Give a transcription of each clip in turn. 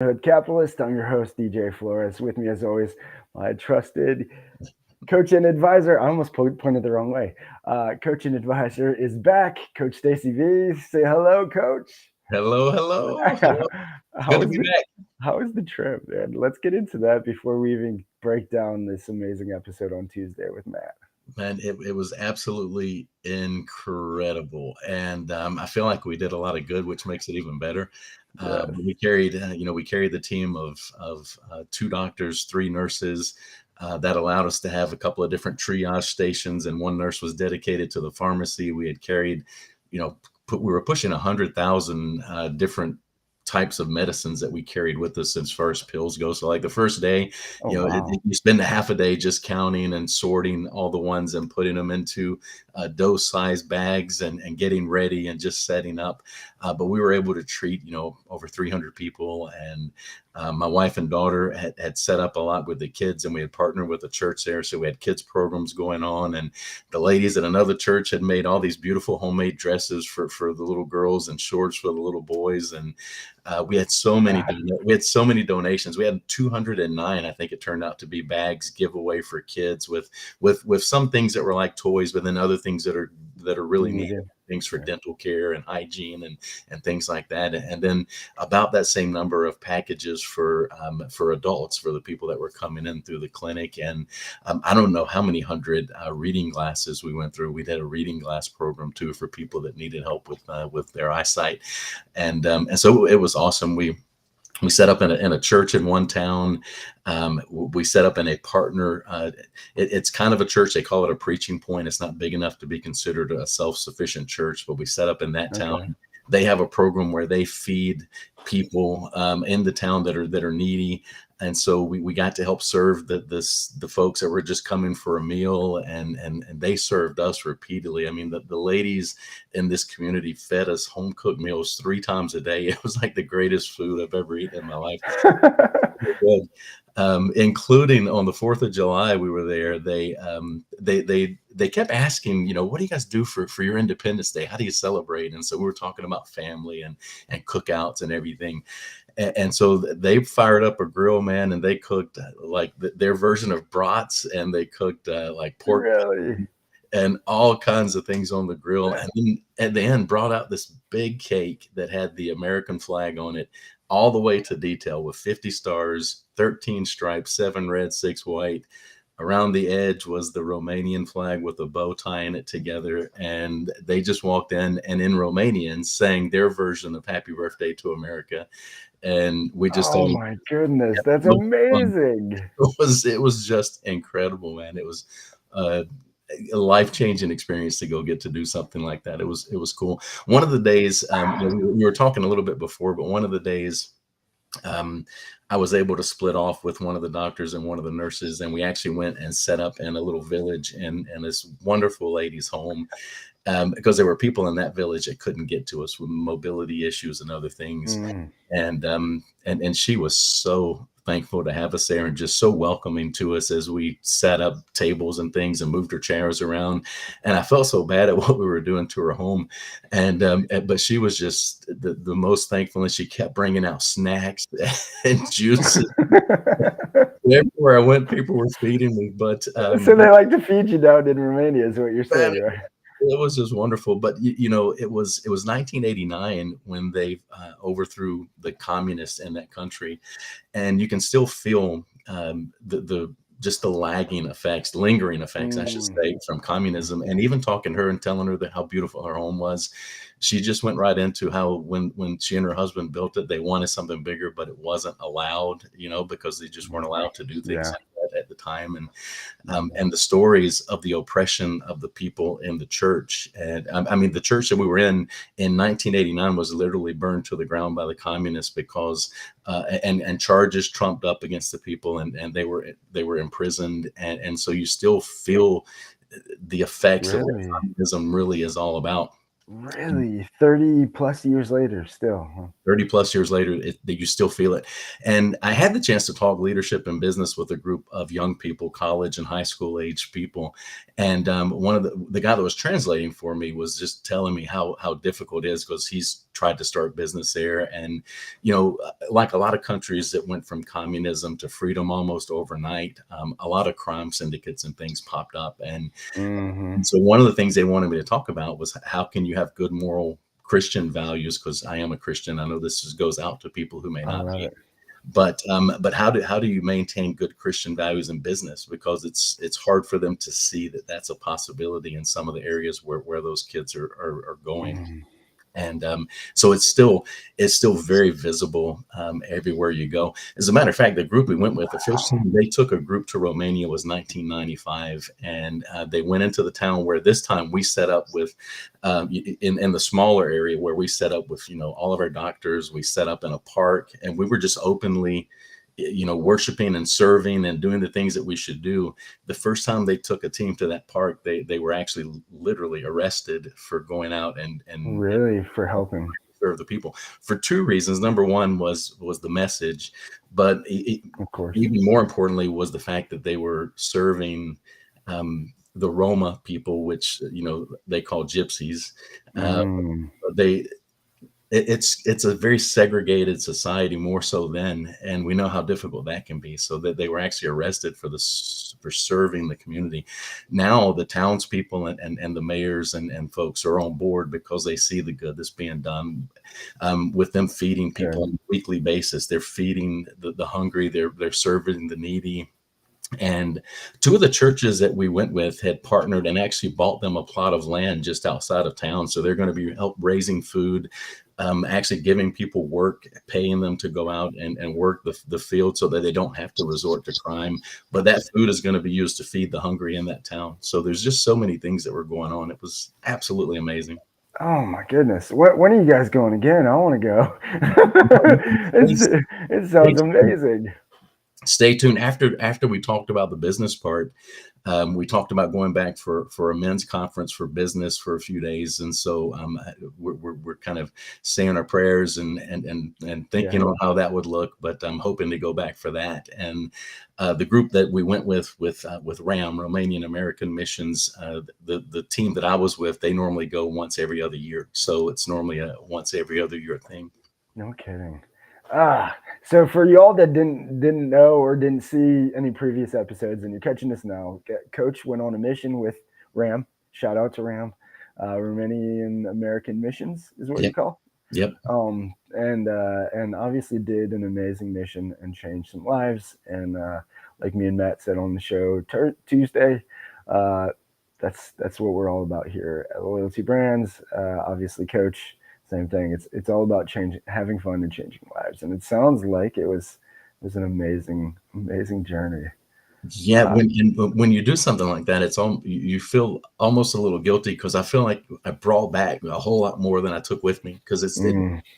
Robinhood Capitalist. I'm your host, DJ Flores. With me, as always, my trusted coach and advisor. I almost pointed the wrong way. Coach and advisor is back. Coach Stacey V. Say hello, Coach. Hello, hello, hello. It's how good to was be the back. How was the trip, man? Let's get into that before we even break down this amazing episode on Tuesday with Matt. Man, it was absolutely incredible. And I feel like we did a lot of good, which makes it even better. Yes. We carried the team of two doctors, three nurses. That allowed us to have a couple of different triage stations, and one nurse was dedicated to the pharmacy. We had carried, we were pushing 100,000 different types of medicines that we carried with us as far as pills go. So like the first day, Oh wow. you spend a half a day just counting and sorting all the ones and putting them into dose size bags and getting ready and just setting up. But we were able to treat, over 300 people. And my wife and daughter had set up a lot with the kids, and we had partnered with the church there. So we had kids programs going on, and the ladies at another church had made all these beautiful homemade dresses for the little girls and shorts for the little boys. And we had so many donations. We had 209, I think it turned out to be, bags giveaway for kids with some things that were like toys, but then other things that are really needed, things for dental care and hygiene and things like that. And then about that same number of packages for adults, for the people that were coming in through the clinic. And I don't know how many hundred reading glasses we went through. We did a reading glass program too for people that needed help with their eyesight. And so it was awesome. We set up in a church in one town. We set up in a partner. It's kind of a church. They call it a preaching point. It's not big enough to be considered a self-sufficient church, but we set up in that town. They have a program where they feed people in the town that are needy. And so we got to help serve the folks that were just coming for a meal, and they served us repeatedly. I mean, the ladies in this community fed us home cooked meals 3 times a day. It was like the greatest food I've ever eaten in my life. Including on the 4th of July, we were there. They kept asking, what do you guys do for your Independence Day? How do you celebrate? And so we were talking about family and cookouts and everything. And so they fired up a grill, man, and they cooked like their version of brats, and they cooked like pork and all kinds of things on the grill. And then at the end brought out this big cake that had the American flag on it, all the way to detail, with 50 stars, 13 stripes, 7 red, 6 white. Around the edge was the Romanian flag with a bow tying it together. And they just walked in and in Romanian sang their version of Happy Birthday to America. And we just Oh my goodness, that's amazing. It was just incredible, man. It was a life-changing experience to go get to do something like that. It was cool. One of the days, we were talking a little bit before, but one of the days I was able to split off with one of the doctors and one of the nurses, and we actually went and set up in a little village in this wonderful lady's home. Because there were people in that village that couldn't get to us with mobility issues and other things. And she was so thankful to have us there and just so welcoming to us as we set up tables and things and moved her chairs around. And I felt so bad at what we were doing to her home. But she was just the most thankful, and she kept bringing out snacks and juices. Everywhere I went, people were feeding me. But so they like to feed you down in Romania, is what you're saying, right? It was just wonderful. But it was 1989 when they overthrew the communists in that country, and you can still feel the just the lingering effects, I should say, from communism. And even talking to her and telling her how beautiful her home was, she just went right into how when she and her husband built it, they wanted something bigger, but it wasn't allowed, because they just weren't allowed to do things like that at the time. And the stories of the oppression of the people in the church. And I mean, the church that we were in 1989 was literally burned to the ground by the communists because and charges trumped up against the people, and they were imprisoned. And so you still feel the effects of what communism really is all about. Really? 30 plus years later still, huh? 30 plus years later, you still feel it. And I had the chance to talk leadership and business with a group of young people, college and high school age people. And one of the guy that was translating for me was just telling me how difficult it is, because he's tried to start business there. And, like a lot of countries that went from communism to freedom almost overnight, a lot of crime syndicates and things popped up. And so one of the things they wanted me to talk about was how can you have good moral Christian values? Because I am a Christian. I know this goes out to people who may not be. It. But how do you maintain good Christian values in business? Because it's hard for them to see that that's a possibility in some of the areas where those kids are going. And so it's still very visible everywhere you go. As a matter of fact, the group we went with, the first time they took a group to Romania was 1995, and they went into the town where this time we set up with in the smaller area where we set up with all of our doctors. We set up in a park, and we were just openly worshiping and serving and doing the things that we should do. The first time they took a team to that park, they were actually literally arrested for going out and really for helping serve the people for two reasons. Number one was the message, but of course, even more importantly was the fact that they were serving the Roma people, which they call gypsies. It's a very segregated society, more so then, and we know how difficult that can be. So that they were actually arrested for serving the community. Now the townspeople and the mayors and folks are on board because they see the good that's being done with them feeding people on a weekly basis. They're feeding the hungry. They're serving the needy. And two of the churches that we went with had partnered and actually bought them a plot of land just outside of town. So they're going to be raising food, actually giving people work, paying them to go out and work the field so that they don't have to resort to crime. But that food is going to be used to feed the hungry in that town. So there's just so many things that were going on. It was absolutely amazing. Oh my goodness. When are you guys going again? I want to go. It sounds amazing. Stay tuned. After we talked about the business part, we talked about going back for a men's conference for business for a few days, and so we're kind of saying our prayers and thinking on how that would look. But I'm hoping to go back for that. And the group that we went with RAM, Romanian American Missions, the team that I was with, they normally go once every other year, so it's normally a once every other year thing. No kidding. So for y'all that didn't know or didn't see any previous episodes and you're catching this now, Coach went on a mission with RAM. Shout out to RAM. Romanian American Missions is what you call. Yep. And obviously did an amazing mission and changed some lives. And like me and Matt said on the show Tuesday, that's what we're all about here at Loyalty Brands. Obviously, Coach. Same thing. It's all about having fun and changing lives, and it sounds like it was an amazing journey. Yeah, when you do something like that, you feel almost a little guilty because I feel like I brought back a whole lot more than I took with me because it's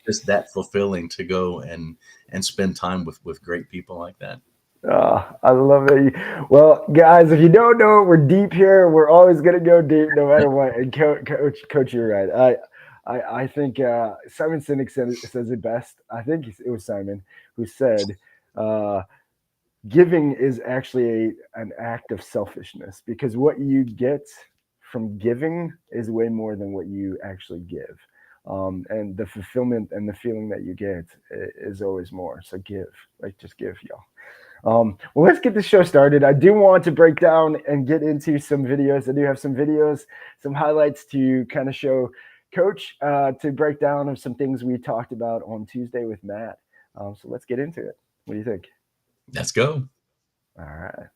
just that fulfilling to go and spend time with great people like that. I love it. Well, guys, if you don't know, we're deep here. We're always gonna go deep, no matter what. And Coach, you're right. I think Simon Sinek says it best. I think it was Simon who said, giving is actually an act of selfishness because what you get from giving is way more than what you actually give. And the fulfillment and the feeling that you get is always more. So just give, y'all. Well, let's get the show started. I do want to break down and get into some videos. I do have some videos, some highlights to kind of show Coach to break down of some things we talked about on Tuesday with Matt. So let's get into it. What do you think? Let's go. All right.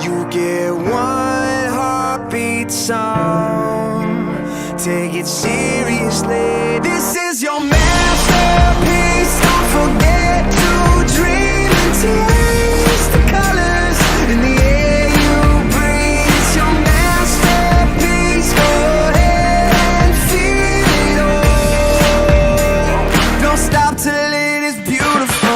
You get one heartbeat song. Take it seriously. This is your masterpiece. Don't forget to dream and taste the colors in the air. Don't stop till it is beautiful.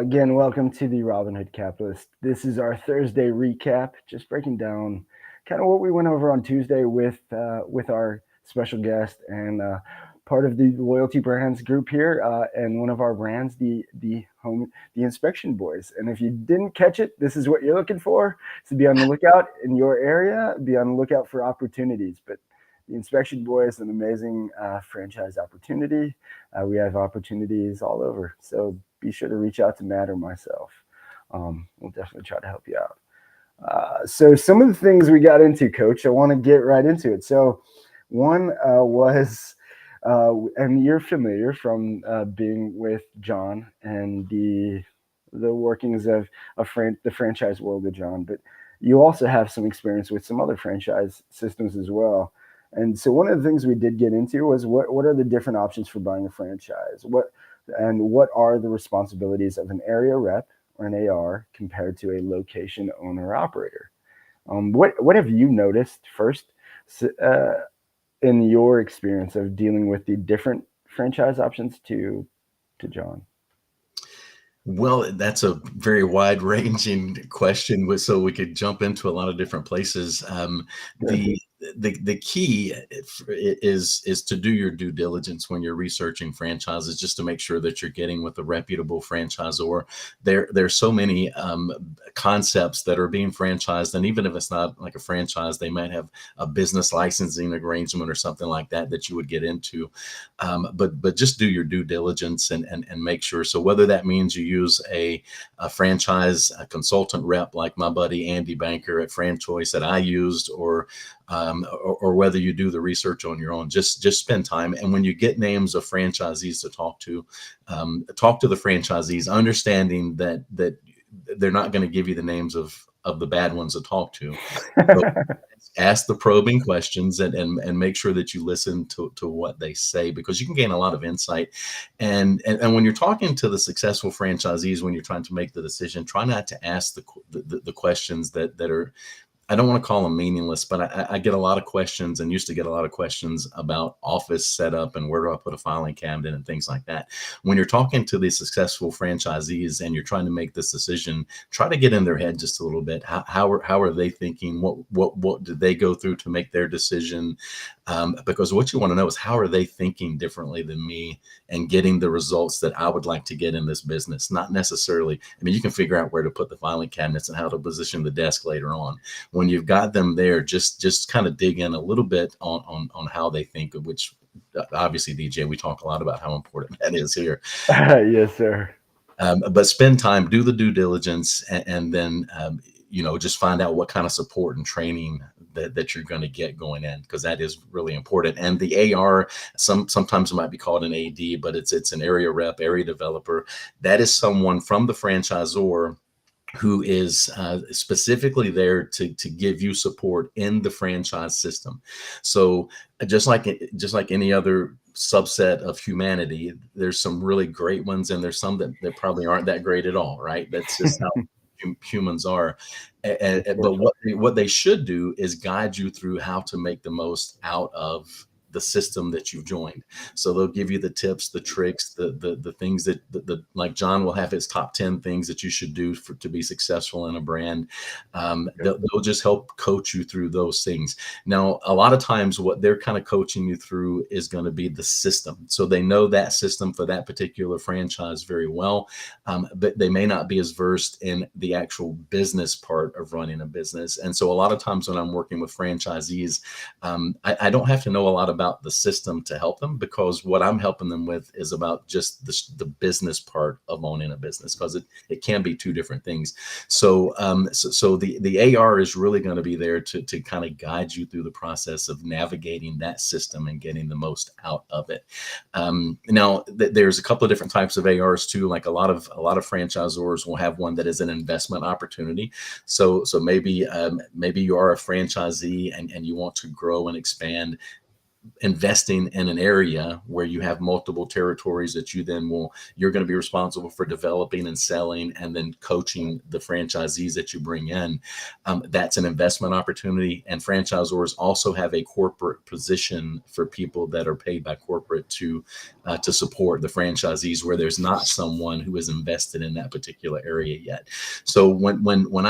Again, welcome to the Robinhood Capitalist. This is our Thursday recap, just breaking down kind of what we went over on Tuesday with our special guest and part of the loyalty brands group here, and one of our brands, the inspection boys. And if you didn't catch it, this is what you're looking for. So be on the lookout in your area. Be on the lookout for opportunities. But the inspection boys, an amazing franchise opportunity. We have opportunities all over. So be sure to reach out to Matt or myself. We'll definitely try to help you out. So some of the things we got into, Coach, I want to get right into it. So one was, and you're familiar from being with John and the workings of the franchise world of John, but you also have some experience with some other franchise systems as well. And so one of the things we did get into was what are the different options for buying a franchise? What are the responsibilities of an area rep or an AR compared to a location owner operator? What have you noticed first in your experience of dealing with the different franchise options to John? Well, that's a very wide-ranging question, so we could jump into a lot of different places. The key is to do your due diligence when you're researching franchises, just to make sure that you're getting with a reputable franchisor. There's so many concepts that are being franchised, and even if it's not like a franchise, they might have a business licensing arrangement or something like that you would get into. But just do your due diligence and make sure. So whether that means you use a franchise, a consultant rep like my buddy Andy Banker at FranChoice that I used, or whether you do the research on your own, just spend time. And when you get names of franchisees to talk to the franchisees, understanding that they're not going to give you the names of the bad ones to talk to. So ask the probing questions and make sure that you listen to what they say, because you can gain a lot of insight. And when you're talking to the successful franchisees, when you're trying to make the decision, try not to ask the questions that are, I don't want to call them meaningless, but I get a lot of questions, and used to get a lot of questions about office setup and where do I put a filing cabinet and things like that. When you're talking to the successful franchisees and you're trying to make this decision, try to get in their head just a little bit. How are they thinking? What did they go through to make their decision? Because what you want to know is, how are they thinking differently than me and getting the results that I would like to get in this business? Not necessarily, I mean, you can figure out where to put the filing cabinets and how to position the desk later on. When you've got them there, just kind of dig in a little bit on how they think, which obviously, DJ, we talk a lot about how important that is here. Yes, sir. But spend time, do the due diligence, and then just find out what kind of support and training that you're going to get going in, because that is really important. And the AR, sometimes it might be called an AD, but it's an area rep, area developer. That is someone from the franchisor who is specifically there to give you support in the franchise system. So just like any other subset of humanity, there's some really great ones, and there's some that probably aren't that great at all, right? That's just how humans are. But what they should do is guide you through how to make the most out of the system that you've joined. So they'll give you the tips, the tricks, the things that like John will have his top 10 things that you should do to be successful in a brand. They'll just help coach you through those things. Now, a lot of times what they're kind of coaching you through is going to be the system. So they know that system for that particular franchise very well, but they may not be as versed in the actual business part of running a business. And so a lot of times when I'm working with franchisees, I don't have to know a lot about the system to help them, because what I'm helping them with is about just the business part of owning a business, because it can be two different things. So the AR is really going to be there to kind of guide you through the process of navigating that system and getting the most out of it. Now there's a couple of different types of ARs too. Like a lot of franchisors will have one that is an investment opportunity. So maybe you are a franchisee and you want to grow and expand. investing in an area where you have multiple territories that you're going to be responsible for developing and selling and then coaching the franchisees that you bring in. That's an investment opportunity. And franchisors also have a corporate position for people that are paid by corporate to support the franchisees, where there's not someone who is invested in that particular area yet. So when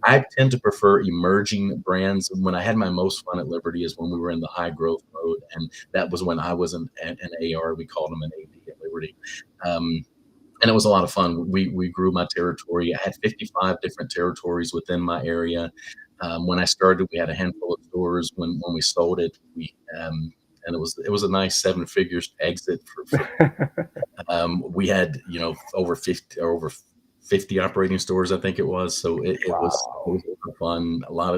I tend to prefer emerging brands. When I had my most fun at Liberty is when we were in the high growth mode, and that was when I was an AR. We called them an AD at Liberty, and it was a lot of fun. We grew my territory. I had 55 different territories within my area. When I started, we had a handful of stores. When we sold it, and it was a nice 7 figures exit we had over 50 operating stores, I think it was. So it was fun. A lot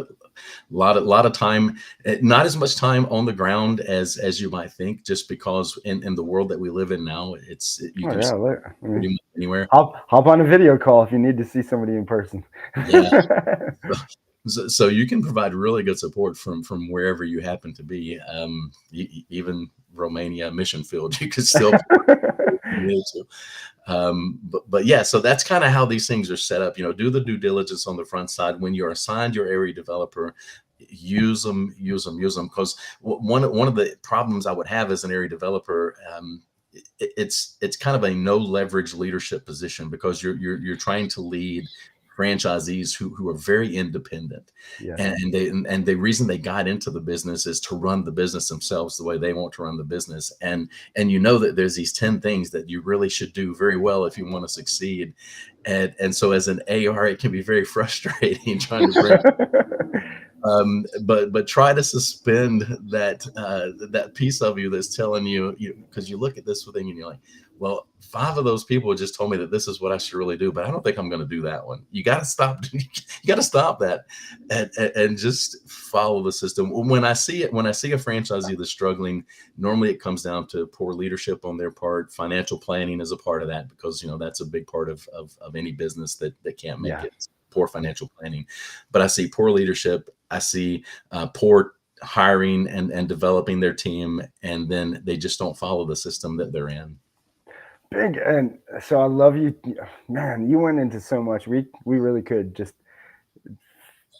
of time, not as much time on the ground as you might think, just because in the world that we live in now, you can pretty much anywhere. Hop on a video call if you need to see somebody in person. Yeah. So you can provide really good support from wherever you happen to be, even Romania mission field. You could still but yeah, so that's kind of how these things are set up. Do the due diligence on the front side. When you're assigned your area developer, use them, because one of the problems I would have as an area developer, it's kind of a no leverage leadership position, because you're trying to lead franchisees who are very independent. Yeah. And the reason they got into the business is to run the business themselves the way they want to run the business. And that there's these 10 things that you really should do very well if you want to succeed. And so as an AR, it can be very frustrating trying to bring but try to suspend that piece of you that's telling you, because you look at this thing and you're like, well, 5 of those people just told me that this is what I should really do, but I don't think I'm going to do that one. You got to stop. You got to stop that and just follow the system. When I see a franchisee that's struggling, normally it comes down to poor leadership on their part. Financial planning is a part of that, because that's a big part of any business that can't make it. Poor financial planning. But I see poor leadership. I see poor hiring and developing their team, and then they just don't follow the system that they're in. Big. And so I love you, man. You went into so much. We really could just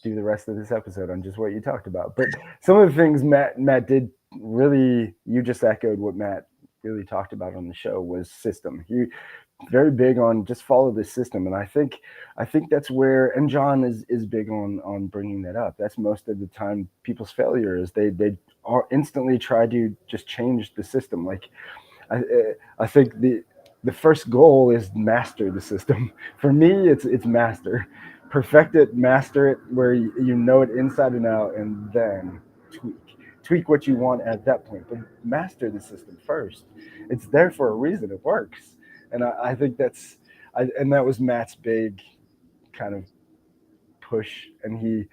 do the rest of this episode on just what you talked about. But some of the things Matt did really, you just echoed what Matt really talked about on the show, was system. He very big on just follow the system. And I think that's where, and John is big on bringing that up. That's most of the time people's failure is they are instantly try to just change the system. Like I think the first goal is master the system. For me, it's master, perfect it, master it, where you know it inside and out, and then tweak what you want at that point. But master the system first. It's there for a reason. It works, and I think and that was Matt's big kind of push, and he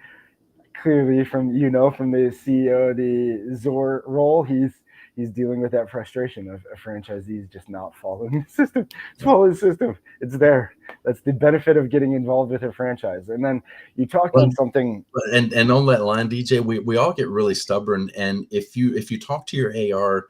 clearly from the CEO, the Zor role, he's dealing with that frustration of franchisees just not following the system. Follow the system. It's there. That's the benefit of getting involved with a franchise. And then you talked on something. And on that line, DJ, we all get really stubborn. And if you talk to your AR,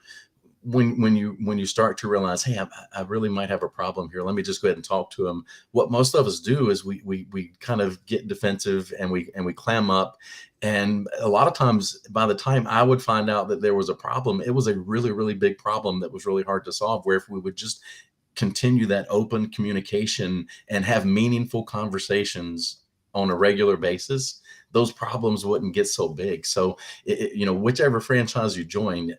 when you start to realize, hey, I really might have a problem here, let me just go ahead and talk to him. What most of us do is we kind of get defensive and we clam up. And a lot of times, by the time I would find out that there was a problem, it was a really, really big problem that was really hard to solve. Where if we would just continue that open communication and have meaningful conversations on a regular basis, those problems wouldn't get so big. So, whichever franchise you join,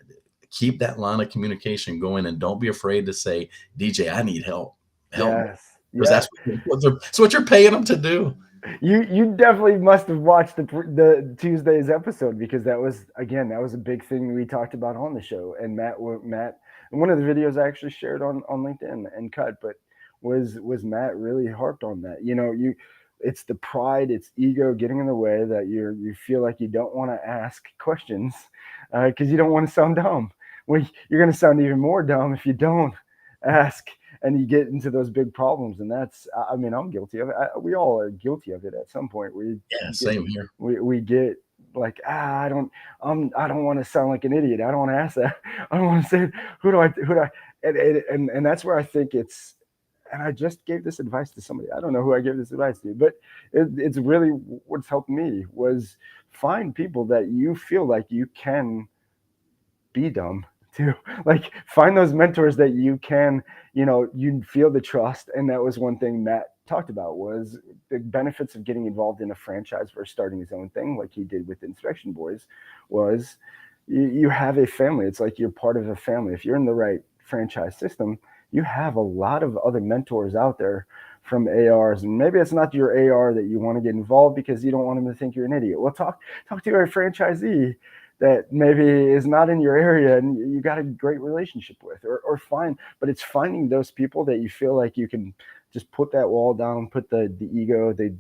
keep that line of communication going, and don't be afraid to say, DJ, I need help. Yes. Because that's what you're paying them to do. You definitely must have watched the Tuesday's episode, because that was a big thing we talked about on the show. And Matt, one of the videos I actually shared on LinkedIn and cut, but was Matt really harped on that. It's the pride, it's ego getting in the way, that you feel like you don't want to ask questions because you don't want to sound dumb. Well, you're going to sound even more dumb if you don't ask, and you get into those big problems. And that's, I'm guilty of it. We all are guilty of it at some point. Same here. We get like, I don't want to sound like an idiot. I don't want to ask that. I don't want to say, who do I, and that's where I think it's, and I just gave this advice to somebody. I don't know who I gave this advice to, but it's really what's helped me was find people that you feel like you can be dumb too. Like find those mentors that you can, you feel the trust. And that was one thing Matt talked about was the benefits of getting involved in a franchise versus starting his own thing like he did with Inspection Boys was you have a family. It's like you're part of a family. If you're in the right franchise system, you have a lot of other mentors out there from ARs, and maybe it's not your AR that you want to get involved because you don't want them to think you're an idiot. Well, talk to a franchisee that maybe is not in your area and you got a great relationship with, or find, but it's finding those people that you feel like you can just put that wall down, put the ego, the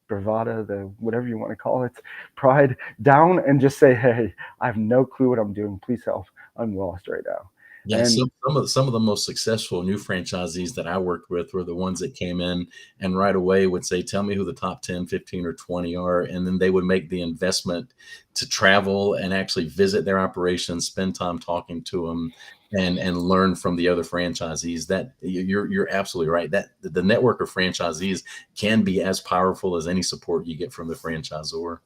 bravado, the whatever you want to call it, pride down, and just say, hey, I have no clue what I'm doing. Please help. I'm lost right now. Yeah, And some of the most successful new franchisees that I worked with were the ones that came in and right away would say, tell me who the top 10, 15, or 20 are. And then they would make the investment to travel and actually visit their operations, spend time talking to them, and learn from the other franchisees. That you're absolutely right. That the network of franchisees can be as powerful as any support you get from the franchisor.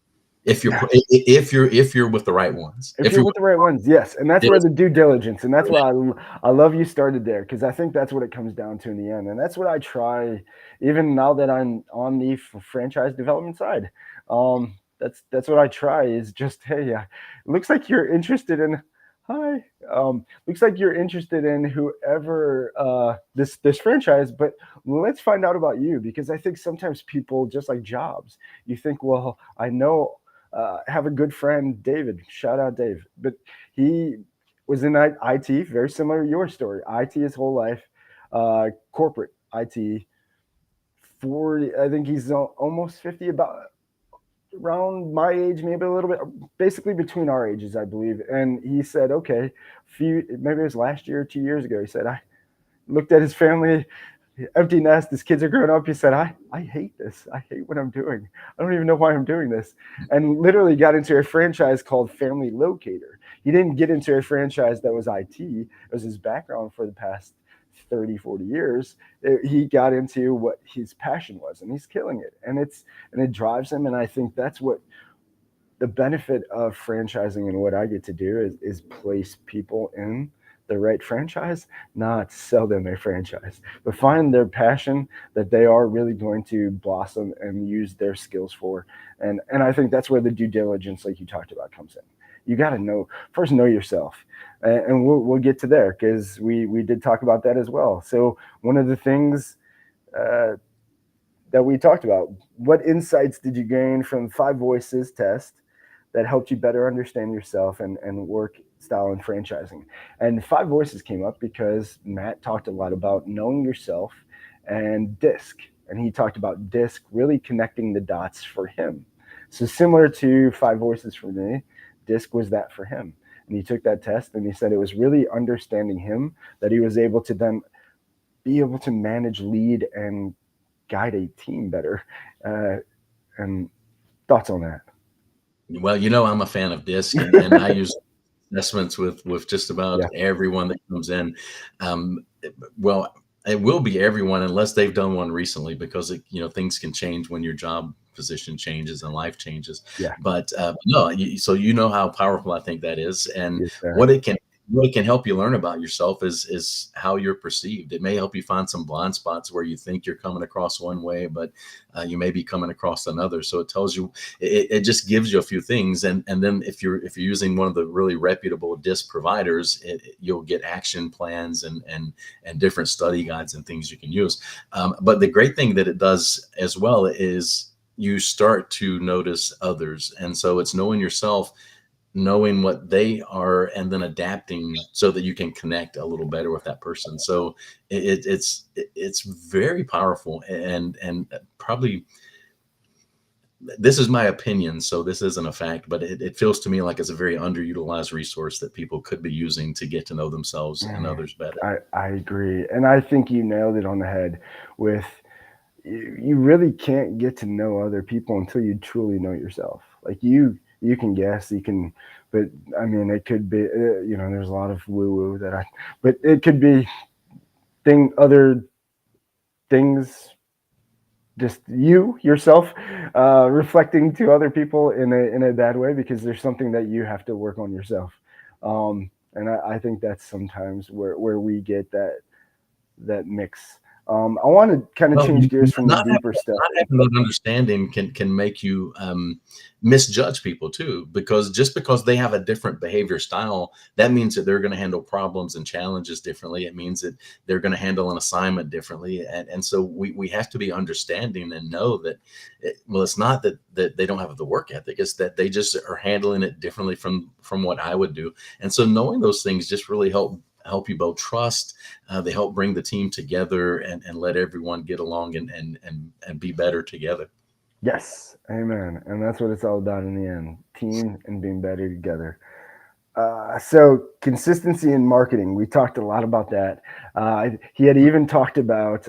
If you're yes. if you're with the right ones. If you're with the right ones, yes. And that's where the due diligence, and that's why I love you started there, because I think that's what it comes down to in the end. And that's what I try, even now that I'm on the franchise development side. That's what I try is just, hey, looks like you're interested in, hi, looks like you're interested in whoever this franchise, but let's find out about you, because I think sometimes people, just like jobs, you think, well, I know have a good friend, David. Shout out Dave. But he was in IT, very similar to your story. IT his whole life, corporate IT. 40, I think he's almost 50, about around my age, maybe a little bit, basically between our ages, I believe. And he said, okay, maybe it was last year or 2 years ago. He said, I looked at his family, empty nest, his kids are growing up. He said, I hate this. I hate what I'm doing. I don't even know why I'm doing this. And literally got into a franchise called Family Locator. He didn't get into a franchise that was IT. It was his background for the past 30, 40 years. He got into what his passion was, and he's killing it. And it drives him. And I think that's what the benefit of franchising and what I get to do is place people in the right franchise, not sell them a franchise, but find their passion that they are really going to blossom and use their skills for. And I think that's where the due diligence, like you talked about, comes in. You got to know yourself, and we'll get to there, because we did talk about that as well. So one of the things that we talked about, what insights did you gain from 5 Voices test that helped you better understand yourself and work style and franchising? And 5 Voices came up because Matt talked a lot about knowing yourself and DISC. And he talked about DISC really connecting the dots for him. So similar to 5 Voices for me, DISC was that for him. And he took that test and he said it was really understanding him that he was able to then be able to manage, lead, and guide a team better. And thoughts on that? Well, I'm a fan of DISC, and I use assessments with just about everyone that comes in. Well, it will be everyone unless they've done one recently, because things can change when your job position changes and life changes. Yeah. But no, so how powerful I think that is, and Yes, sir. what it can help you learn about yourself is how you're perceived. It may help you find some blind spots where you think you're coming across one way, but you may be coming across another. So it tells you, it just gives you a few things. And then if you're using one of the really reputable DISC providers, you'll get action plans and different study guides and things you can use. But the great thing that it does as well is you start to notice others. And so it's knowing yourself, knowing what they are, and then adapting so that you can connect a little better with that person. So it's very powerful, and probably, this is my opinion, so this isn't a fact, but it feels to me like it's a very underutilized resource that people could be using to get to know themselves and others better. I agree. And I think you nailed it on the head with, you really can't get to know other people until you truly know yourself. Like you you can guess, but I mean, it could be, there's a lot of woo woo but it could be other things, just yourself, reflecting to other people in a bad way because there's something that you have to work on yourself. And I think that's sometimes where we get that mix. I want to kind of change gears from the deeper stuff. Not having that understanding can make you misjudge people too, because just because they have a different behavior style, that means that they're going to handle problems and challenges differently. It means that they're going to handle an assignment differently, and so we have to be understanding and know that. It's not that they don't have the work ethic; it's that they just are handling it differently from what I would do. And so knowing those things just really help you both trust. They help bring the team together and let everyone get along and be better together. Yes, amen. And that's what it's all about in the end: team and being better together. So consistency in marketing, we talked a lot about that. He had even talked about,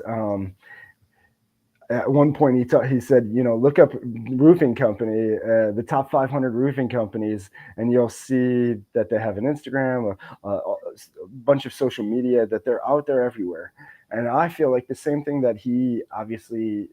at one point he said, look up roofing company, the top 500 roofing companies, and you'll see that they have an Instagram, a bunch of social media, that they're out there everywhere. And I feel like the same thing that he obviously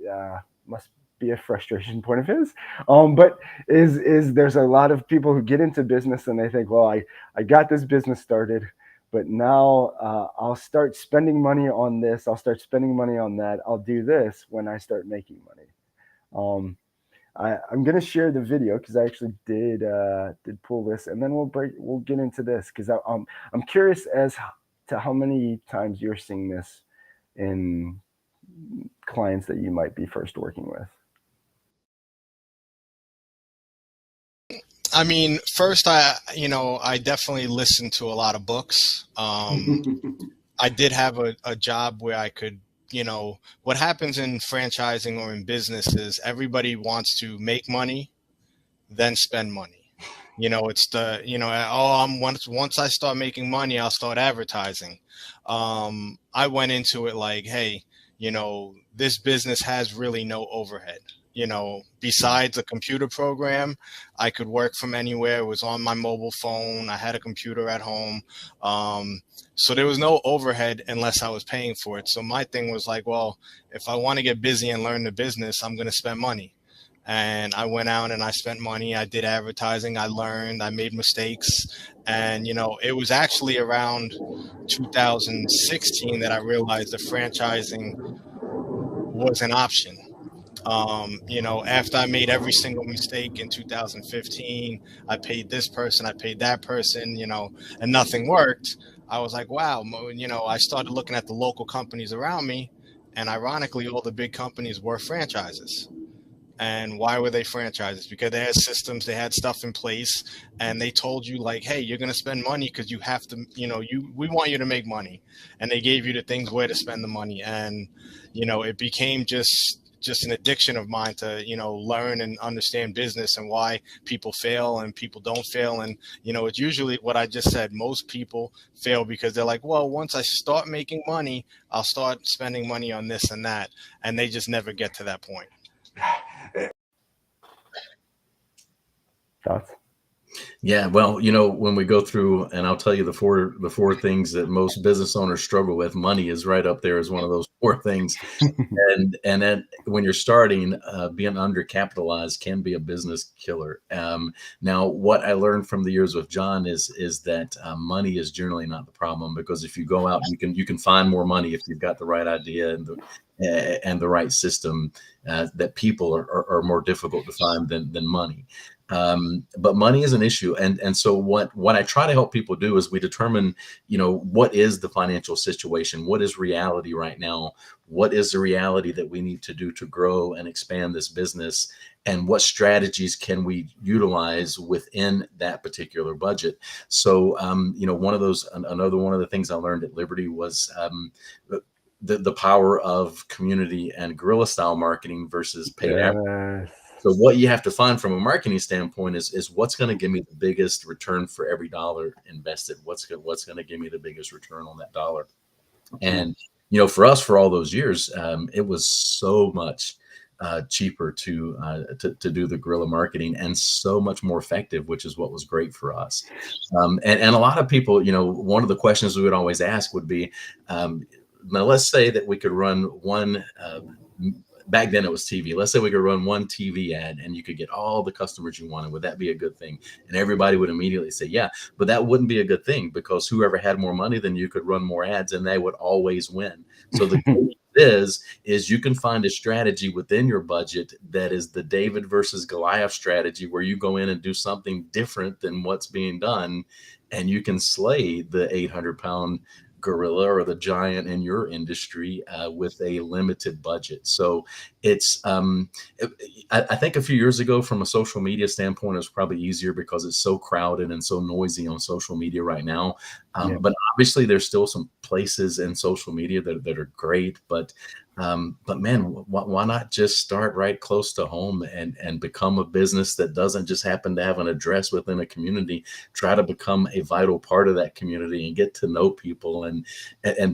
must be a frustration point of his, but is there's a lot of people who get into business and they think, well, I got this business started, but now I'll start spending money on this. I'll start spending money on that. I'll do this when I start making money. I'm gonna share the video because I actually did pull this, and then we'll get into this because I'm curious as to how many times you're seeing this in clients that you might be first working with. I mean, first, I definitely listened to a lot of books. I did have a job where I could, what happens in franchising or in business is everybody wants to make money, then spend money. It's once I start making money, I'll start advertising. I went into it like, hey, this business has really no overhead. Besides a computer program, I could work from anywhere. It was on my mobile phone. I had a computer at home. So there was no overhead unless I was paying for it. So my thing was like, well, if I want to get busy and learn the business, I'm going to spend money. And I went out and I spent money. I did advertising. I learned. I made mistakes. And, it was actually around 2016 that I realized that franchising was an option. After I made every single mistake in 2015, I paid this person, I paid that person, and nothing worked. I was like, wow, I started looking at the local companies around me, and ironically, all the big companies were franchises. And why were they franchises? Because they had systems, they had stuff in place, and they told you like, hey, you're going to spend money because you have to, we want you to make money. And they gave you the things where to spend the money. And, it became just an addiction of mine to, learn and understand business and why people fail and people don't fail. And, it's usually what I just said. Most people fail because they're like, well, once I start making money, I'll start spending money on this and that. And they just never get to that point. Thoughts? Yeah, well, when we go through, and I'll tell you the four things that most business owners struggle with, money is right up there as one of those four things. and then when you're starting, being undercapitalized can be a business killer. Now, what I learned from the years with John is that money is generally not the problem, because if you go out, you can find more money if you've got the right idea and the right system. That people are more difficult to find than money. But money is an issue. And so what I try to help people do is we determine, what is the financial situation? What is reality right now? What is the reality that we need to do to grow and expand this business? And what strategies can we utilize within that particular budget? So, another one of the things I learned at Liberty was, the power of community and guerrilla style marketing versus paid advertising. So what you have to find from a marketing standpoint is what's going to give me the biggest return for every dollar invested. What's going to give me the biggest return on that dollar. And for us, for all those years, it was so much cheaper to do the guerrilla marketing, and so much more effective, which is what was great for us. And a lot of people, one of the questions we would always ask would be, now let's say that we could run one. Back then it was TV. Let's say we could run one TV ad and you could get all the customers you wanted. Would that be a good thing? And everybody would immediately say, yeah, but that wouldn't be a good thing, because whoever had more money than you could run more ads and they would always win. So the key is you can find a strategy within your budget that is the David versus Goliath strategy, where you go in and do something different than what's being done, and you can slay the 800-pound gorilla or the giant in your industry with a limited budget. So it's I think a few years ago, from a social media standpoint, it was probably easier because it's so crowded and so noisy on social media right now. But obviously there's still some places in social media that are great, but man, why not just start right close to home and become a business that doesn't just happen to have an address within a community? Try to become a vital part of that community and get to know people and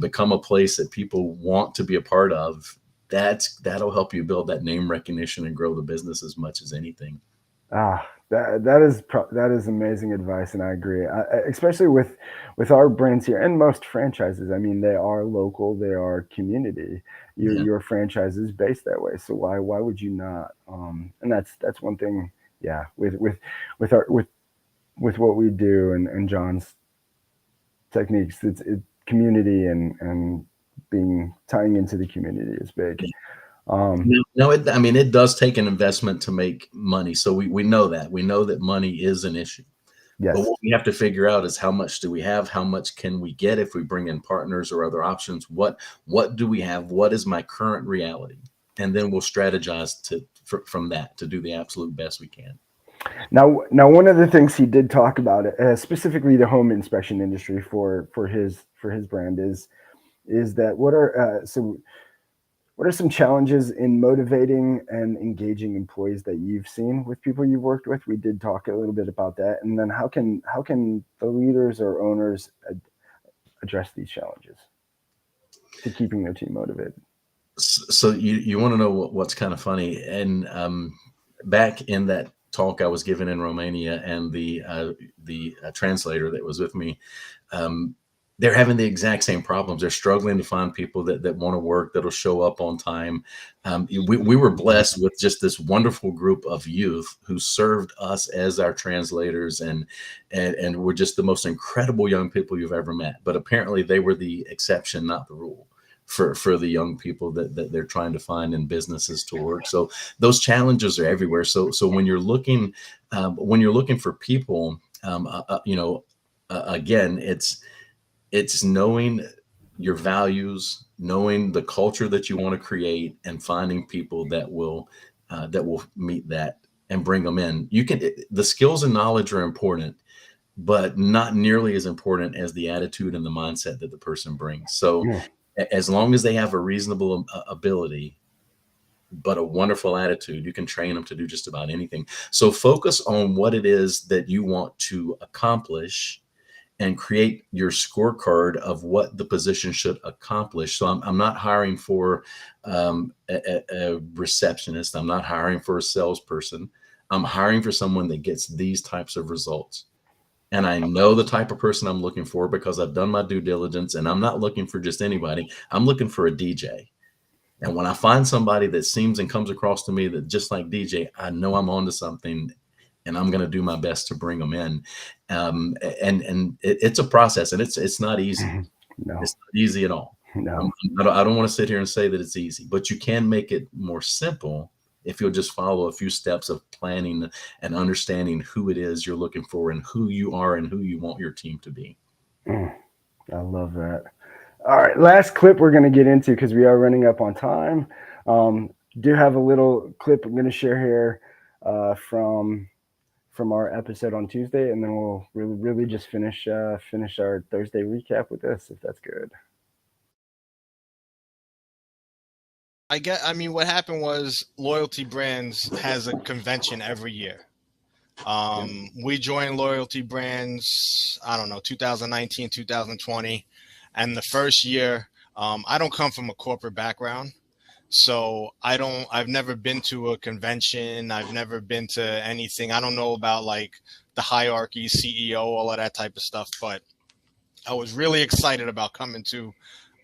become a place that people want to be a part of. That'll help you build that name recognition and grow the business as much as anything. That is amazing advice, and I agree. Especially with our brands here and most franchises. I mean, they are local, they are community. Your franchise is based that way, so why would you not? And that's one thing. Yeah, with what we do and John's techniques, it's community and tying into the community is big. It does take an investment to make money. So we know that money is an issue. Yes. But what we have to figure out is, how much do we have? How much can we get if we bring in partners or other options? What do we have? What is my current reality? And then we'll strategize from that to do the absolute best we can. Now, one of the things he did talk about, specifically the home inspection industry for his brand, is that what are some challenges in motivating and engaging employees that you've seen with people you've worked with? We did talk a little bit about that, and then how can the leaders or owners address these challenges to keeping their team motivated? So you want to know what's kind of funny? And back in that talk I was given in Romania, and the translator that was with me, they're having the exact same problems. They're struggling to find people that want to work, that'll show up on time. We were blessed with just this wonderful group of youth who served us as our translators, and were just the most incredible young people you've ever met. But apparently they were the exception, not the rule, for the young people that they're trying to find in businesses to work. So those challenges are everywhere. So when you're looking for people, again, it's knowing your values, knowing the culture that you want to create, and finding people that will meet that and bring them in. The skills and knowledge are important, but not nearly as important as the attitude and the mindset that the person brings. So as long as they have a reasonable ability, but a wonderful attitude, you can train them to do just about anything. So focus on what it is that you want to accomplish, and create your scorecard of what the position should accomplish. So I'm not hiring for a receptionist. I'm not hiring for a salesperson. I'm hiring for someone that gets these types of results. And I know the type of person I'm looking for because I've done my due diligence, and I'm not looking for just anybody. I'm looking for a DJ. And when I find somebody that seems and comes across to me that just like DJ, I know I'm onto something, and I'm going to do my best to bring them in. And it's a process, and it's not easy. No. It's not easy at all. No. I don't want to sit here and say that it's easy, but you can make it more simple if you'll just follow a few steps of planning and understanding who it is you're looking for, and who you are, and who you want your team to be. I love that. All right, last clip we're going to get into, because we are running up on time. Do have a little clip I'm going to share here from our episode on Tuesday, and then we'll really just finish our Thursday recap with this, if that's good. What happened was, Loyalty Brands has a convention every year. We joined Loyalty Brands, 2019, 2020. And the first year, I don't come from a corporate background. So I've never been to a convention. I've never been to anything. I don't know about like the hierarchy, CEO, all of that type of stuff, but I was really excited about coming to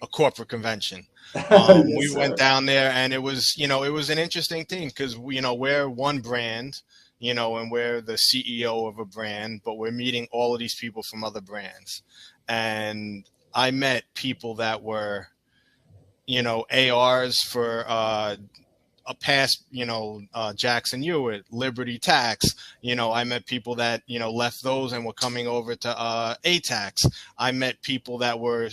a corporate convention. Yes, We sir. went down there, and it was, it was an interesting thing because, we're one brand, and we're the CEO of a brand, but we're meeting all of these people from other brands. And I met people that were, ARs for a past, Jackson Hewitt, Liberty Tax. I met people that, left those and were coming over to A-Tax. I met people that were,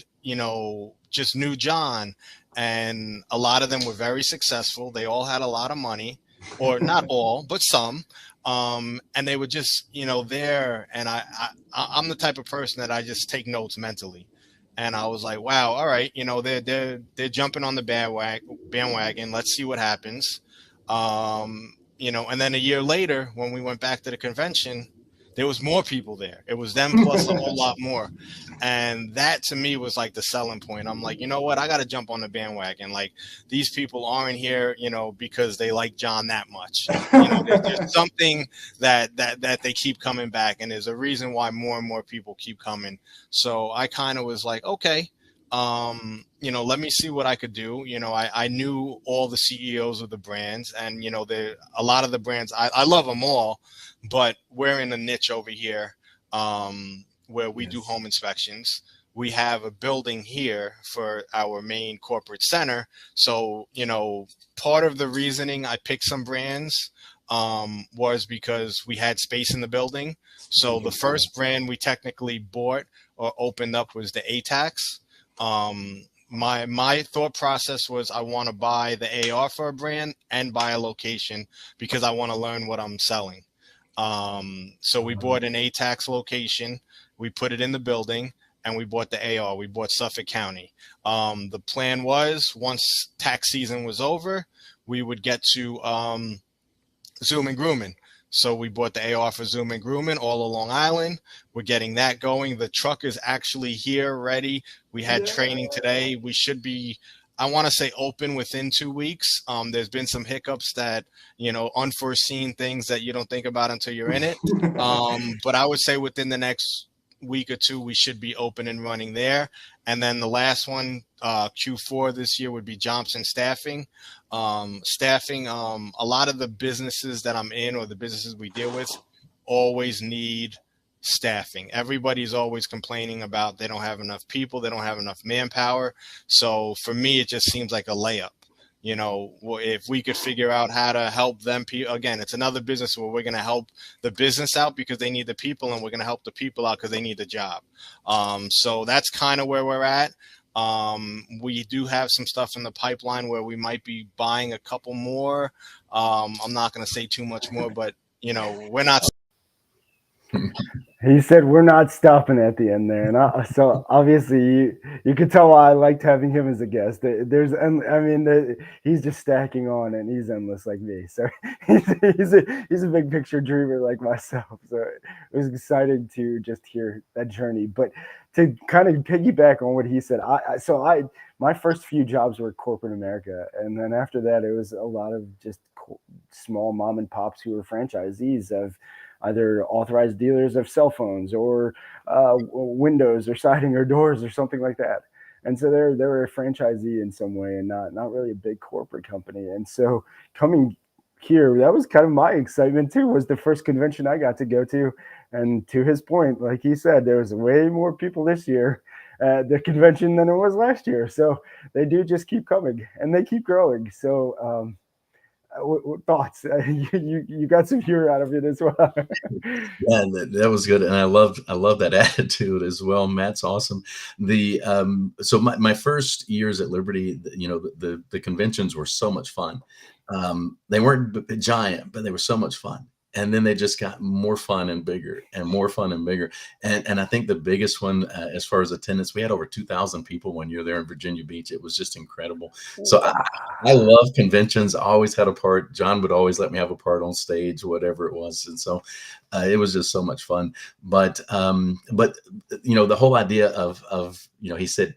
just knew John, and a lot of them were very successful. They all had a lot of money, or not all, but some. And they were just, there. And I'm the type of person that I just take notes mentally. And I was like, wow, all right, they're jumping on the bandwagon. Let's see what happens. And then a year later, when we went back to the convention, there was more people there. It was them plus a whole lot more. And that to me was like the selling point. I'm like, you know what? I got to jump on the bandwagon. Like, these people aren't here, because they like John that much. There's something that they keep coming back. And there's a reason why more and more people keep coming. So I kind of was like, okay, let me see what I could do. I knew all the CEOs of the brands, and, a lot of the brands, I love them all, but we're in a niche over here, where we do home inspections. We have a building here for our main corporate center. So, part of the reasoning I picked some brands, was because we had space in the building. So the first brand we technically bought or opened up was the A-Tax. My thought process was I want to buy the AR for a brand and buy a location because I want to learn what I'm selling. So we bought an A-Tax location, we put it in the building, and we bought the AR. We bought Suffolk County. The plan was once tax season was over, we would get to Zoom and Grooming. So we bought the AR for Zoom and Grooming all along Island. We're getting that going. The truck is actually here, ready. We had training today. We should be, I want to say, open within 2 weeks. There's been some hiccups that, unforeseen things that you don't think about until you're in it. But I would say within the next week or two, we should be open and running there. And then the last one, Q4 this year, would be Johnson Staffing. A lot of the businesses that I'm in or the businesses we deal with always need staffing. Everybody's always complaining about they don't have enough people, they don't have enough manpower. So for me, it just seems like a layup. If we could figure out how to help them, again, it's another business where we're going to help the business out because they need the people, and we're going to help the people out because they need the job. So that's kind of where we're at. We do have some stuff in the pipeline where we might be buying a couple more. I'm not going to say too much more, but we're not. He said we're not stopping at the end there, and so obviously you could tell why I liked having him as a guest. He's just stacking on, and he's endless like me. So he's a big picture dreamer like myself. So it was exciting to just hear that journey. But to kind of piggyback on what he said, my first few jobs were corporate America, and then after that, it was a lot of just small mom and pops who were franchisees of either authorized dealers of cell phones or windows or siding or doors or something like that. And so they were a franchisee in some way and not really a big corporate company. And so coming here, that was kind of my excitement too, was the first convention I got to go to. And to his point, like he said, there was way more people this year at the convention than it was last year. So they do just keep coming and they keep growing. So what thoughts? You got some humor out of it as well. Yeah, that was good, and I love that attitude as well. Matt's awesome. So my first years at Liberty, the conventions were so much fun. They weren't giant, but they were so much fun. And then they just got more fun and bigger and more fun and bigger. And I think the biggest one, as far as attendance, we had over 2,000 people when you were there in Virginia Beach. It was just incredible. So I love conventions. I always had a part. John would always let me have a part on stage, whatever it was. And so it was just so much fun. But the whole idea of he said,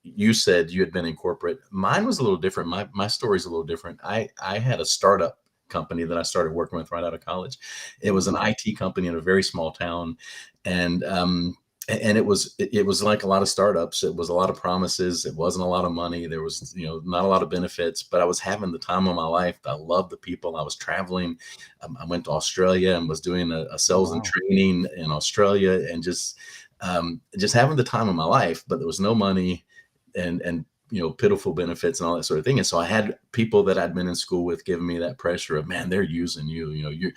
you said you had been in corporate. Mine was a little different. My story's a little different. I had a startup company that I started working with right out of college. It was an IT company in a very small town, and it was like a lot of startups. It was a lot of promises. It wasn't a lot of money. There was, not a lot of benefits, but I was having the time of my life. I loved the people. I was traveling. I went to Australia and was doing a sales and training in Australia, and just having the time of my life. But there was no money, and pitiful benefits and all that sort of thing. And so I had people that I'd been in school with giving me that pressure of, man, they're using you. You're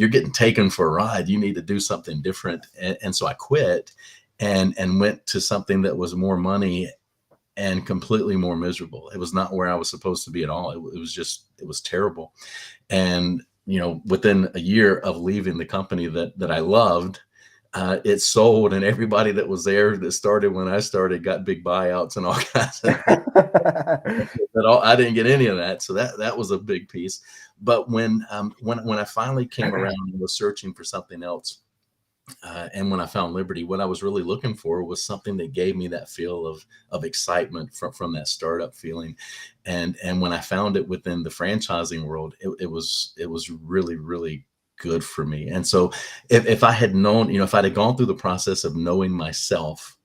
getting taken for a ride. You need to do something different. And so I quit and went to something that was more money and completely more miserable. It was not where I was supposed to be at all. It was terrible. And within a year of leaving the company that I loved, it sold, and everybody that was there that started when I started got big buyouts and all kinds of things. I didn't get any of that. So that was a big piece. But when I finally came around and was searching for something else, and when I found Liberty, what I was really looking for was something that gave me that feel of excitement from that startup feeling. And when I found it within the franchising world, it was really, really good for me. And so if I had known, if I'd have gone through the process of knowing myself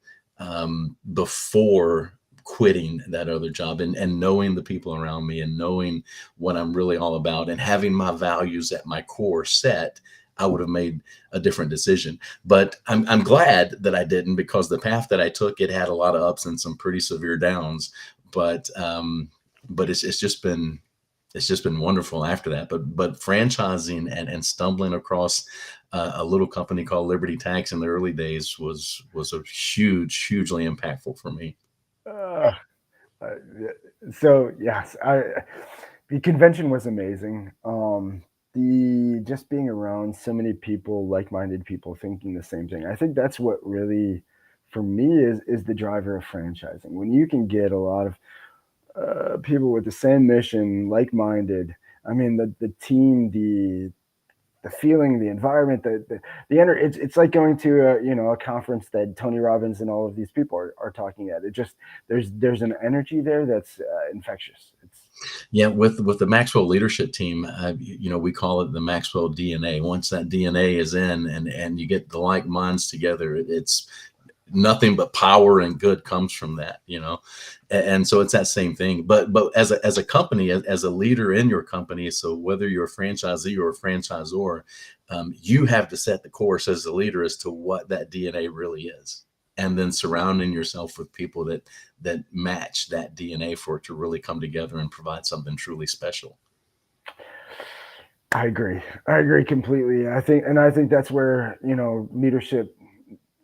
before quitting that other job, and knowing the people around me, and knowing what I'm really all about, and having my values at my core set, I would have made a different decision. But I'm glad that I didn't, because the path that I took, it had a lot of ups and some pretty severe downs. But it's just been wonderful after that. But franchising and stumbling across a little company called Liberty Tax in the early days was a hugely impactful for me. So yes, the convention was amazing. The just being around so many people, like-minded people thinking the same thing. I think that's what really, for me, is the driver of franchising. When you can get a lot of people with the same mission, like-minded. I mean, the team, the feeling, the environment, the it's like going to a conference that Tony Robbins and all of these people are talking at. It just there's an energy there that's infectious. Yeah, with the Maxwell leadership team, we call it the Maxwell DNA. Once that DNA is in, and you get the like minds together, it's nothing but power and good comes from that, and so it's that same thing. But as a company, as a leader in your company, so whether you're a franchisee or a franchisor, you have to set the course as a leader as to what that DNA really is, and then surrounding yourself with people that match that DNA for it to really come together and provide something truly special. I agree completely. I think that's where leadership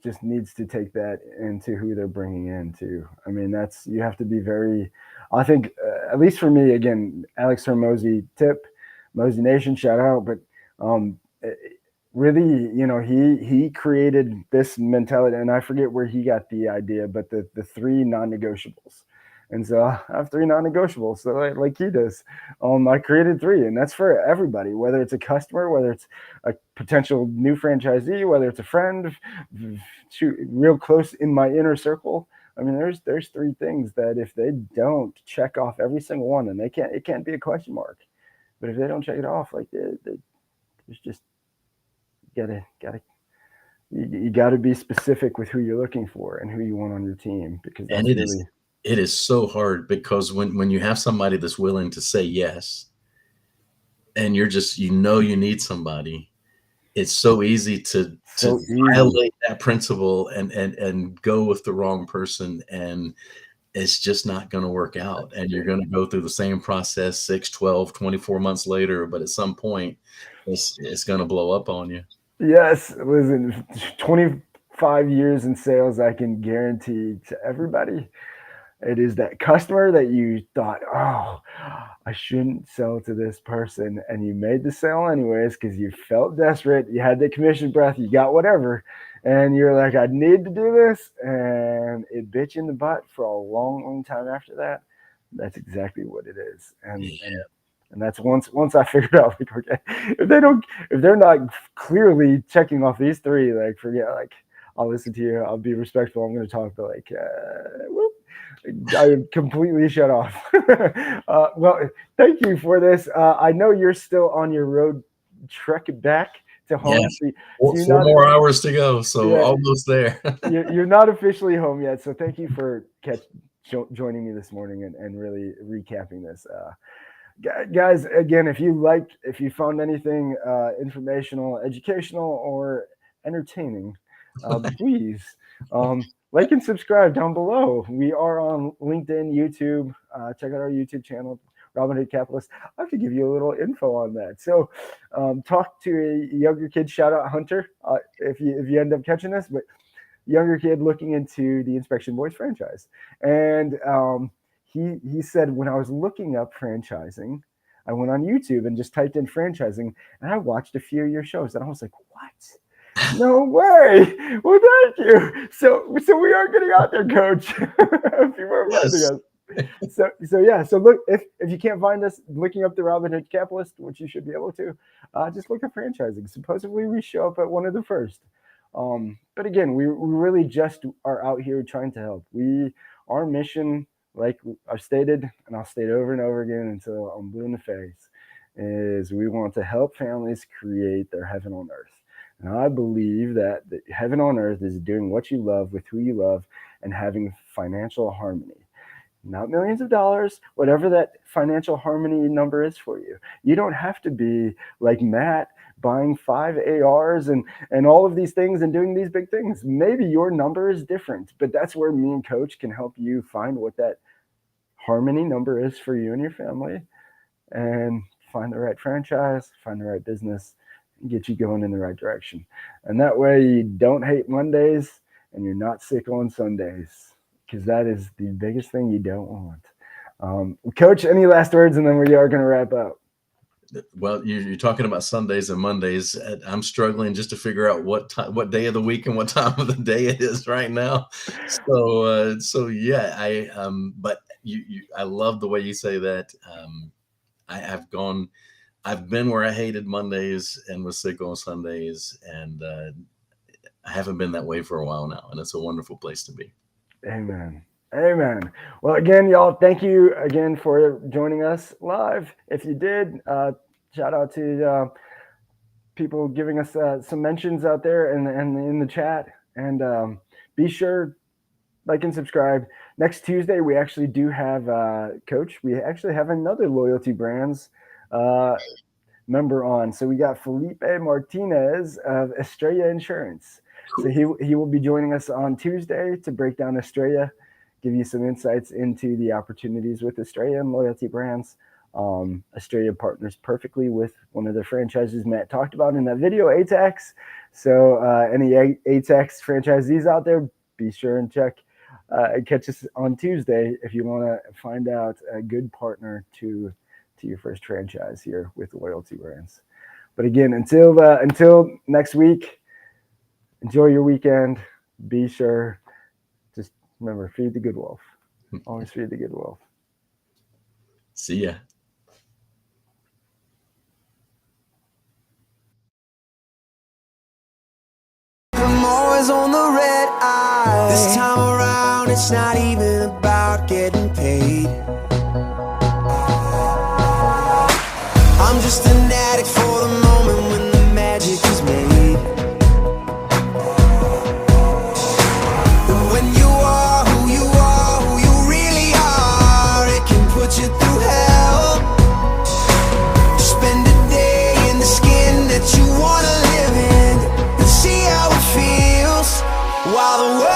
just needs to take that into who they're bringing in too. I mean, you have to be very, I think, at least for me, again, Alex Hormozy tip, Mosey Nation, shout out. But really, he created this mentality, and I forget where he got the idea, but the 3 non-negotiables. And so I have 3 non-negotiables. So like he does, I created 3, and that's for everybody, whether it's a customer, whether it's a potential new franchisee, whether it's a friend, real close in my inner circle. I mean, there's 3 things that if they don't check off every single one, and it can't be a question mark, but if they don't check it off, like there's just you gotta be specific with who you're looking for and who you want on your team, because that's it is so hard, because when you have somebody that's willing to say yes, and you're just, you need somebody, it's so easy to violate that principle and go with the wrong person, and it's just not going to work out. And you're going to go through the same process 6, 12, 24 months later, but at some point it's going to blow up on you. Yes, listen, 25 years in sales, I can guarantee to everybody, it is that customer that you thought, oh, I shouldn't sell to this person, and you made the sale anyways because you felt desperate. You had the commission breath, you got whatever, and you're like, I need to do this, and it bit you in the butt for a long, long time after that. That's exactly what it is, and that's once I figured out, like, okay, if they're not clearly checking off these 3, like, forget, like, I'll listen to you. I'll be respectful. I'm going to talk, but like, whoop, I am completely shut off. Well, thank you for this. I know you're still on your road trek back to home. Yes. So Four more hours to go, so Yeah. almost there. You're not officially home yet, so thank you for joining me this morning and really recapping this. Guys, again, if you found anything informational, educational, or entertaining, please like and subscribe down below. We are on LinkedIn, YouTube. Check out our YouTube channel, Robinhood Capitalists. I have to give you a little info on that. So talk to a younger kid, shout out Hunter, if you end up catching this, but younger kid looking into the Inspection Boys franchise. And he said, when I was looking up franchising, I went on YouTube and just typed in franchising, and I watched a few of your shows, and I was like, what? No way. Well, thank you. So we are getting out there, Coach. A few more months ago. So look, if you can't find us looking up the Robinhood Capitalist, which you should be able to, just look up franchising. Supposedly we show up at one of the first. But again, we really just are out here trying to help. Our mission, like I've stated, and I'll state over and over again until I'm blue in the face, is we want to help families create their heaven on earth. And I believe that the heaven on earth is doing what you love with who you love and having financial harmony. Not millions of dollars, whatever that financial harmony number is for you. You don't have to be like Matt buying 5 ARs and all of these things and doing these big things. Maybe your number is different, but that's where me and Coach can help you find what that harmony number is for you and your family, and find the right franchise, find the right business, and get you going in the right direction. And that way you don't hate Mondays and you're not sick on Sundays, because that is the biggest thing you don't want. Coach, any last words, and then we are going to wrap up. Well, you're talking about Sundays and Mondays. I'm struggling just to figure out what day of the week and what time of the day it is right now. So yeah, but I love the way you say that. I've been where I hated Mondays and was sick on Sundays, and I haven't been that way for a while now, and it's a wonderful place to be. Amen. Well, again, y'all, thank you again for joining us live. If you did, shout out to people giving us some mentions out there and in the chat. And be sure, like and subscribe. Next Tuesday, we actually do have Coach. We actually have another Loyalty Brands member on. So we got Felipe Martinez of Estrella Insurance. So he will be joining us on Tuesday to break down Estrella, give you some insights into the opportunities with Estrella and Loyalty Brands. Estrella partners perfectly with one of the franchises Matt talked about in that video, ATAX. So any ATAX franchisees out there, be sure and catch us on Tuesday if you want to find out a good partner to your first franchise here with Loyalty Brands. But again, until next week, enjoy your weekend. Be sure, just remember, feed the good wolf. Always feed the good wolf. See ya. I'm always on the red eye. This time around, it's not even about getting paid. I'm just an addict for the moment when the magic is made. And when you are who you really are, it can put you through hell. Spend a day in the skin that you wanna live in and see how it feels while the world